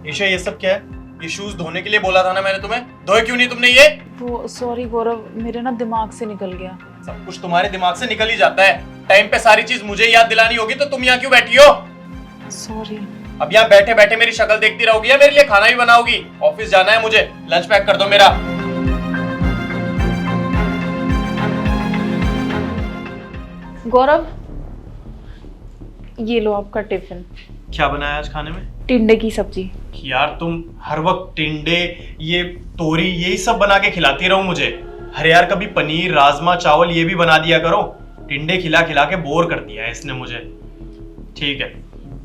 ईशा ये सब क्या है? ये शूज धोने के लिए बोला था ना मैंने तुम्हें, धोए क्यों नहीं तुमने ये? वो सॉरी गौरव, मेरे ना दिमाग से निकल गया। सब कुछ तुम्हारे दिमाग से निकल ही जाता है। टाइम पे सारी चीज मुझे याद दिलानी होगी तो तुम यहाँ क्यों बैठी हो? सॉरी। अब यहाँ बैठे बैठे मेरी शक्ल देखती रहोगी या मेरे लिए खाना भी बनाओगी? ऑफिस जाना है मुझे, लंच पैक कर दो मेरा। गौरव, ये लो आपका टिफिन। क्या बनाया आज खाने में? टिंडे की सब्जी। यार तुम हर वक्त टिंडे, ये तोरी, यही सब बना के खिलाती रहो मुझे। अरे यार कभी पनीर, राजमा, चावल ये भी बना दिया करो। टिंडे खिला खिला के बोर कर दिया है इसने मुझे। ठीक है।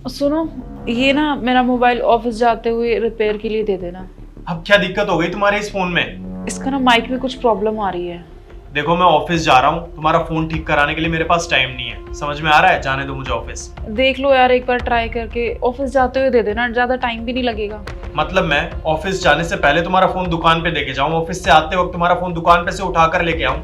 सुनो, ये ना मेरा मोबाइल ऑफिस जाते हुए रिपेयर के लिए दे देना। अब क्या दिक्कत हो गई तुम्हारे इस फोन में? इसका ना माइक में कुछ प्रॉब्लम आ रही है। देखो मैं ऑफिस जा रहा हूँ, तुम्हारा फोन ठीक कराने के लिए मेरे पास टाइम नहीं है। समझ में आ रहा है? जाने दो मुझे ऑफिस। देख लो यार, एक बार ट्राई करके ऑफिस जाते हुए दे देना, ज्यादा टाइम भी नहीं लगेगा। मतलब मैं ऑफिस जाने से पहले तुम्हारा फोन दुकान पे लेके जाऊं, ऑफिस से आते वक्त तुम्हारा फोन दुकान पे से उठा कर लेके आऊं?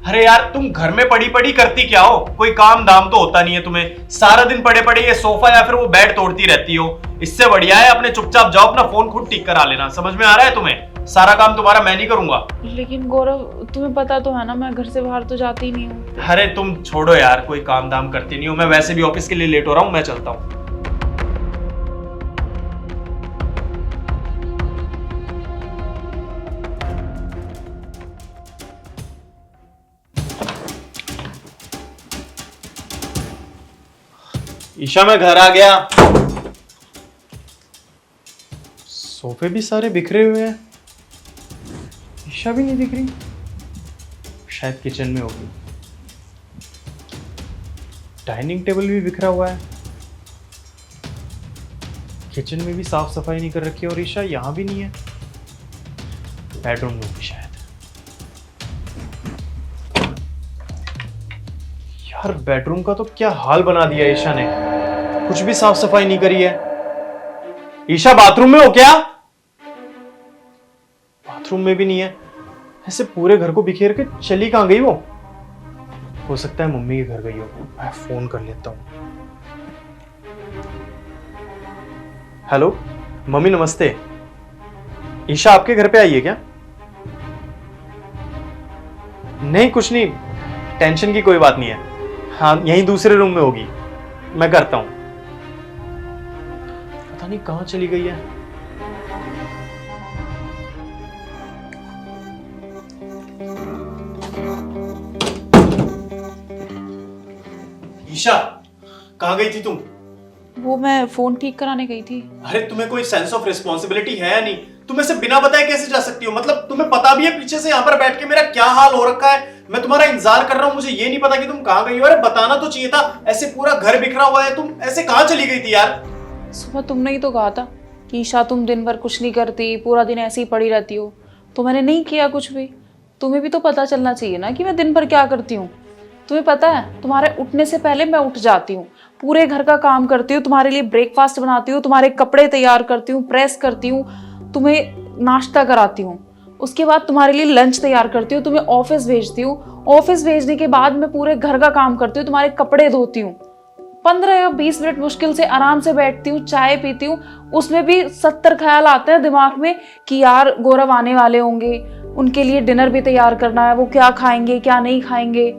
अरे यार तुम घर में पड़ी पड़ी करती क्या हो? कोई काम दाम तो होता नहीं है तुम्हें। सारा दिन पड़े पड़े ये सोफा या फिर वो बेड तोड़ती रहती हो। इससे बढ़िया है अपने चुपचाप जाओ, अपना फोन खुद ठीक करा लेना। समझ में आ रहा है तुम्हें? सारा काम तुम्हारा मैं नहीं करूंगा। लेकिन गौरव, तुम्हें पता तो है ना, मैं घर से बाहर तो जाती ही नहीं हूँ। अरे तुम छोड़ो यार, कोई काम दाम करती नहीं हो। मैं वैसे भी ऑफिस के लिए लेट हो रहा हूँ, मैं चलता हूँ। ईशा मैं घर आ गया। सोफे भी सारे बिखरे हुए हैं, ईशा भी नहीं दिख रही। शायद किचन में होगी। डाइनिंग टेबल भी बिखरा हुआ है, किचन में भी साफ सफाई नहीं कर रखी है और ईशा यहाँ भी नहीं है। बेडरूम में होगी शायद। यार बेडरूम का तो क्या हाल बना दिया ईशा ने, कुछ भी साफ सफाई नहीं करी है। ईशा बाथरूम में हो क्या? बाथरूम में भी नहीं है। ऐसे पूरे घर को बिखेर के चली कहां गई वो? हो सकता है मम्मी के घर गई हो। मैं फोन कर लेता हूं। हेलो मम्मी, नमस्ते। ईशा आपके घर पे आई है क्या? नहीं कुछ नहीं, टेंशन की कोई बात नहीं है। हाँ यहीं दूसरे रूम में होगी, मैं करता हूं। पता नहीं कहां चली गई है। ईशा कहां गई थी तुम? वो मैं फोन ठीक कराने गई थी। अरे तुम्हें कोई सेंस ऑफ रिस्पॉन्सिबिलिटी है या नहीं? तुम ऐसे बिना बताए कैसे जा सकती हो? मतलब तुम्हें पता भी है पीछे से यहाँ पर बैठ के मेरा क्या हाल हो रखा है। मैं तुम्हारा इंतजार कर रहा हूँ, मुझे ये नहीं पता कि तुम कहाँ गई हो। अरे बताना तो चाहिए था। ऐसे पूरा घर बिखरा हुआ है, तुम ऐसे कहाँ चली गई थी यार? सुबह तुमने ही तो कहा था कि ईशा तुम दिन भर कुछ नहीं करती, पूरा दिन ऐसे ही पड़ी रहती हो। तो मैंने नहीं किया कुछ भी। तुम्हें भी तो पता चलना चाहिए ना कि मैं दिन भर क्या करती हूँ। तुम्हें पता है, तुम्हारे उठने से पहले मैं उठ जाती हूँ, पूरे घर का काम करती हूँ, तुम्हारे लिए ब्रेकफास्ट बनाती हूँ, तुम्हारे कपड़े तैयार करती हूँ, प्रेस करती हूँ, तुम्हें नाश्ता कराती हूँ, उसके बाद तुम्हारे लिए लंच तैयार करती हूँ, तुम्हें ऑफिस भेजती हूँ। ऑफिस भेजने के बाद मैं पूरे घर का काम करती हूँ, तुम्हारे कपड़े धोती हूँ। 15 या 20 मिनट मुश्किल से आराम से बैठती हूँ, चाय पीती हूँ। उसमें भी 70 ख्याल आते हैं दिमाग में कि यार गौरव आने वाले होंगे, उनके लिए डिनर भी तैयार करना है, वो क्या खाएंगे क्या नहीं खाएंगे।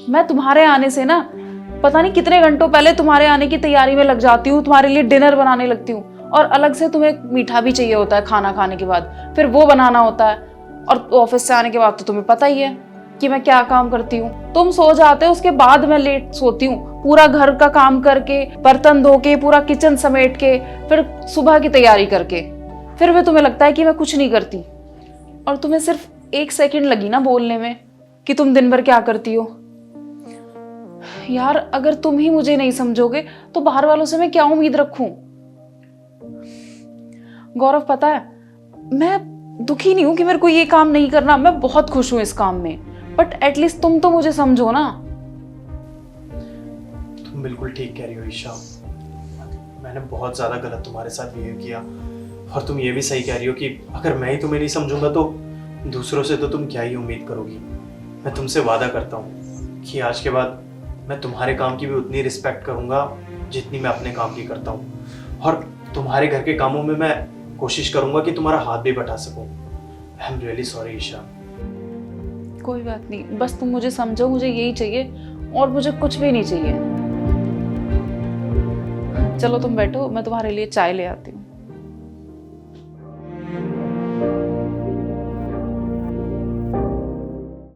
मैं तुम्हारे आने से ना पता नहीं कितने घंटों पहले तुम्हारे आने की तैयारी में लग जाती हूँ, तुम्हारे लिए डिनर बनाने लगती हूँ। और अलग से तुम्हें मीठा भी चाहिए होता है खाना खाने के बाद, फिर वो बनाना होता है। और ऑफिस से आने के बाद तो तुम्हें पता ही है कि मैं क्या काम करती हूँ। तुम सो जाते हो, उसके बाद मैं लेट सोती हूँ, पूरा घर का काम करके, बर्तन धो के, पूरा किचन समेट के, फिर सुबह की तैयारी करके, फिर भी तुम्हें लगता है कि मैं कुछ नहीं करती। और तुम्हें सिर्फ 1 सेकंड लगी ना बोलने में कि तुम दिन भर क्या करती हो। यार अगर तुम ही मुझे नहीं समझोगे तो बाहर वालों से मैं क्या उम्मीद रखूं। गौरव पता है, मैं दुखी नहीं हूं कि मेरे को ये काम नहीं करना, मैं बहुत खुश हूं इस काम में, बट एटलीस्ट तुम तो मुझे समझो ना। तुम बिल्कुल ठीक कह रही हो ईशा, मैंने बहुत ज्यादा गलत तुम्हारे साथ बिहेव किया। और तुम ये भी सही कह रही हो कि अगर मैं ही तुम्हें नहीं समझूंगा तो दूसरों से तो तुम क्या ही उम्मीद करोगी। मैं तुमसे वादा करता हूँ कि आज के बाद मैं तुम्हारे काम की भी उतनी रिस्पेक्ट करूंगा जितनी मैं अपने काम की करता हूँ। और तुम्हारे घर के कामों में मैं कोशिश करूंगा कि तुम्हारा हाथ भी बटा सकूं। I am really sorry Isha. कोई बात नहीं, बस तुम मुझे समझो, मुझे यही चाहिए और मुझे कुछ भी नहीं चाहिए। चलो तुम बैठो, मैं तुम्हारे लिए चाय ले आती हूँ।